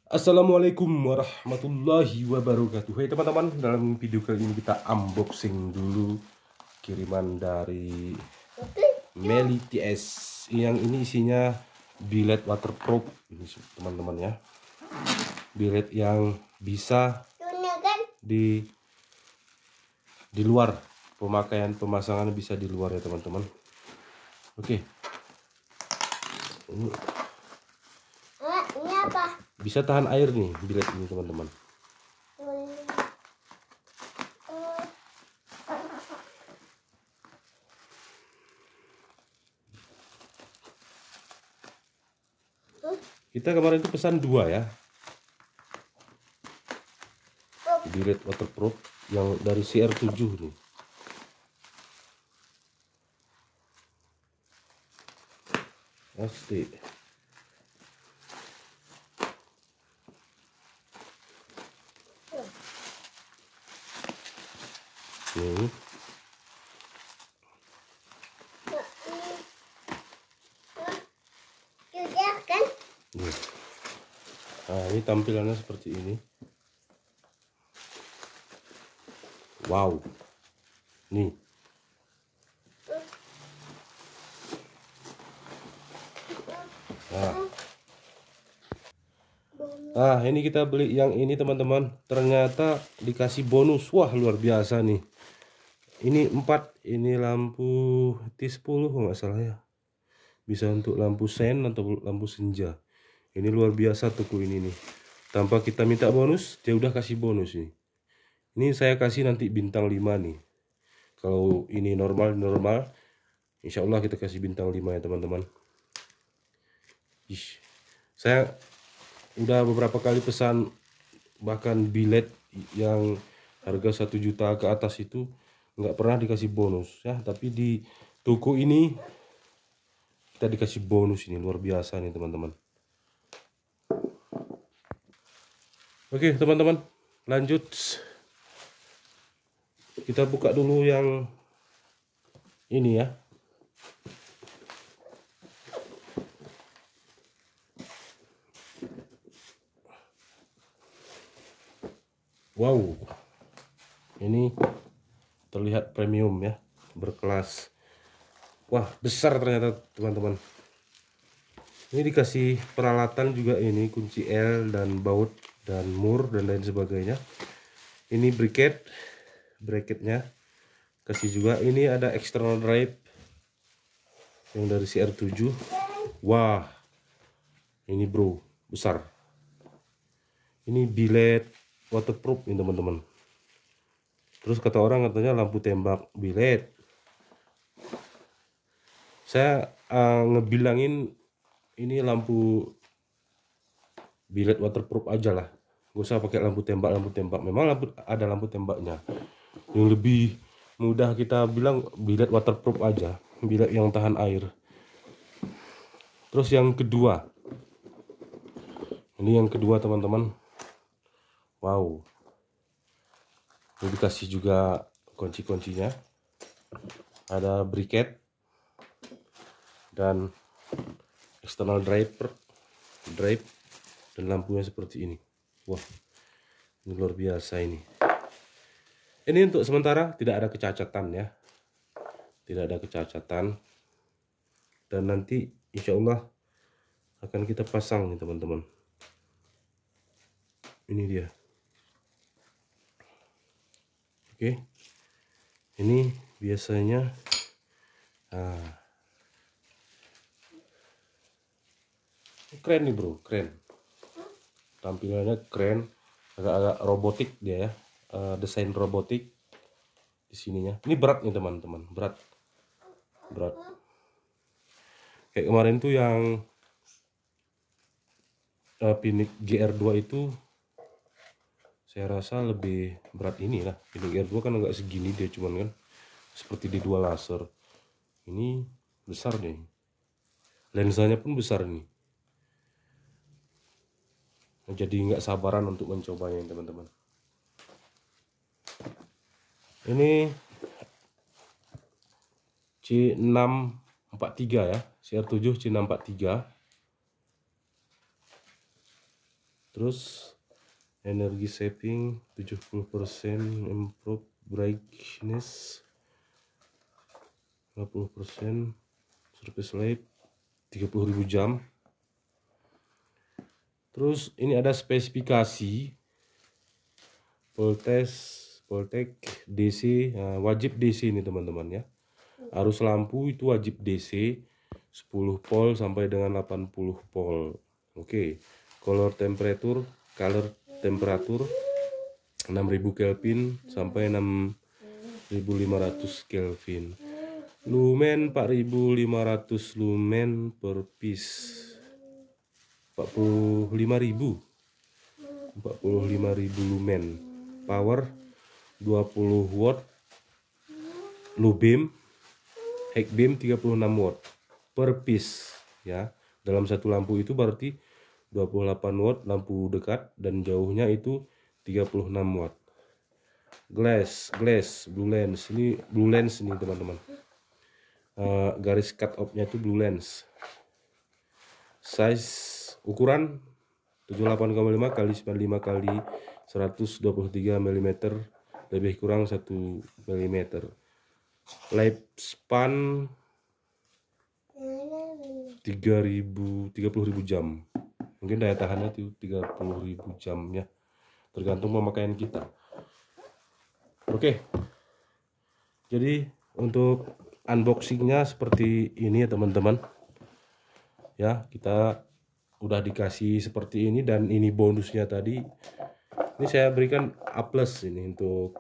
Assalamualaikum warahmatullahi wabarakatuh. Hai teman-teman, dalam video kali ini kita unboxing dulu kiriman dari Meli TS. Yang ini isinya bilet waterproof ini teman-teman ya. Bilet yang bisa di luar, pemakaian pemasangan bisa di luar ya teman-teman. Oke. Ini apa? Bisa tahan air nih bilet ini teman-teman. Kita kemarin itu pesan 2 ya, bilet waterproof yang dari CR7 nih. Pasti nih. Nah, ini tampilannya seperti ini. Wow. Nih. Nah, ini kita beli yang ini teman-teman. Ternyata dikasih bonus. Wah, luar biasa nih. Ini 4, ini lampu T10 kalau nggak salah ya. Bisa untuk lampu sen atau lampu senja. Ini luar biasa toko ini nih. Tanpa kita minta bonus, dia udah kasih bonus nih. Ini saya kasih nanti bintang 5 nih. Kalau ini normal, insya Allah kita kasih bintang 5 ya teman-teman. Saya udah beberapa kali pesan, bahkan bilet yang harga 1 juta ke atas itu nggak pernah dikasih bonus ya. Tapi di toko ini kita dikasih bonus, ini luar biasa nih teman-teman. Oke teman-teman, lanjut. Kita buka dulu yang ini ya. Wow, ini terlihat premium ya, berkelas. Wah, besar ternyata teman-teman. Ini dikasih peralatan juga, ini kunci L dan baut dan mur dan lain sebagainya. Ini bracketnya kasih juga. Ini ada external drive yang dari CR7. Wah, ini bro, besar. Ini bilet waterproof ini teman-teman. Terus kata orang katanya lampu tembak bilet. Saya ngebilangin ini lampu bilet waterproof aja lah, gak usah pakai lampu tembak. Memang ada lampu tembaknya. Yang lebih mudah kita bilang bilet waterproof aja, bilet yang tahan air. Terus yang kedua, ini yang kedua teman-teman. Wow, ini dikasih juga kunci-kuncinya, ada bracket dan external drive dan lampunya seperti ini. Wah, ini luar biasa ini. Ini untuk sementara tidak ada kecacatan ya, tidak ada kecacatan. Dan nanti insya Allah akan kita pasang nih teman-teman. Ini dia. Oke, ini biasanya keren nih bro, keren. Tampilannya keren, agak-agak robotik dia ya, desain robotik di sininya. Ini berat nih teman-teman, berat. Kayak kemarin tuh yang Phoenix GR2 itu saya rasa lebih berat ini lah. Phoenix GR2 kan agak segini dia, cuman kan seperti di dua laser. Ini besar nih, lensanya pun besar nih. Jadi nggak sabaran untuk mencobanya teman-teman. Ini C643 ya, CR7 C643. Terus energi saving 70%, improve brightness 50%, surface life 30.000 jam. Terus ini ada spesifikasi Voltec DC, wajib DC ini teman-teman ya. Arus lampu itu wajib DC 10 volt sampai dengan 80 volt. Oke. Color temperature 6000 Kelvin sampai 6500 Kelvin. Lumen 4500 lumen per piece. 45.000 lumen. Power 20 watt. Low beam, high beam 36 watt per piece ya. Dalam satu lampu itu berarti 28 watt lampu dekat dan jauhnya itu 36 watt. Glass blue lens. Ini blue lens ini teman-teman. Garis cut off-nya itu blue lens. Size ukuran 78,5 kali 95 kali 123 mm, lebih kurang 1 mm. Lifespan 30.000 jam. Mungkin daya tahannya itu 30.000 jam ya, tergantung pemakaian kita. Oke. Jadi untuk unboxingnya seperti ini ya teman-teman. Ya, kita udah dikasih seperti ini dan ini bonusnya tadi. Ini saya berikan A+ ini untuk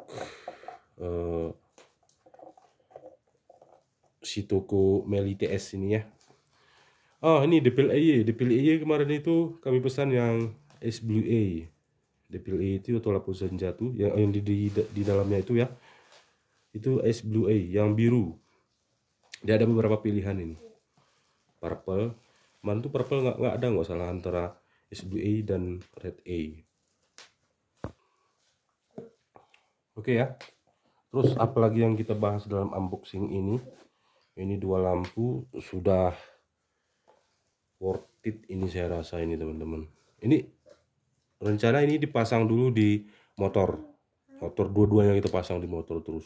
si toko Meli TS ini ya. Oh, ini Depil EY kemarin itu kami pesan yang S Blue A. Depil EY itu atau lampu senja tuh yang di dalamnya itu ya. Itu S Blue A yang biru. Dia ada beberapa pilihan ini. Purple. Kemarin tuh purple nggak ada, nggak salah, antara S Blue A dan Red A. Oke ya. Terus apalagi yang kita bahas dalam unboxing ini? Ini dua lampu sudah worth it ini saya rasa ini teman-teman. Ini rencana ini dipasang dulu di motor. Motor dua-duanya kita pasang di motor terus.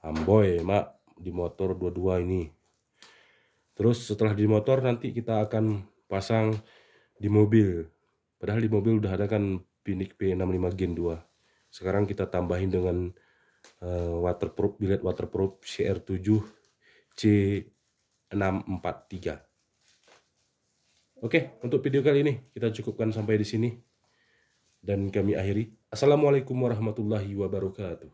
Amboy, mak, di motor dua-dua ini. Terus setelah di motor nanti kita akan pasang di mobil. Padahal di mobil udah ada kan Pinic P65 Gen 2. Sekarang kita tambahin dengan waterproof, bilet waterproof CR7 C643. Oke, untuk video kali ini kita cukupkan sampai di sini dan kami akhiri. Assalamualaikum warahmatullahi wabarakatuh.